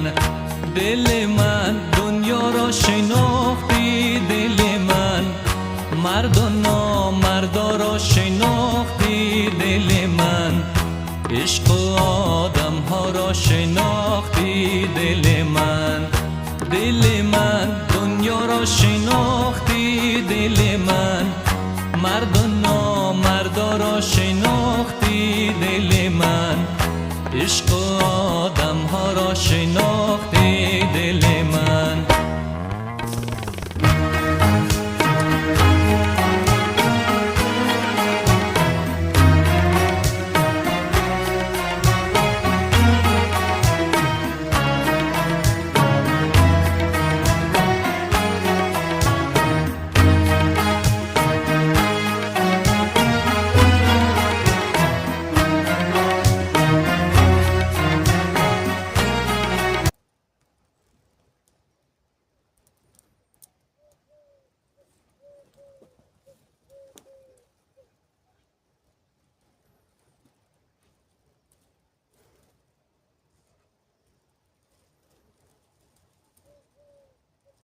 من، دل من دنیا را شناختی دل من، مرد و نامردا را شناختی دل من، عشق و آدم ها را شناختی دل من، دل من دنیا را شناختی دل من، مرد و نامردا را شناختی دل من، عشق و آدم ها را شناختی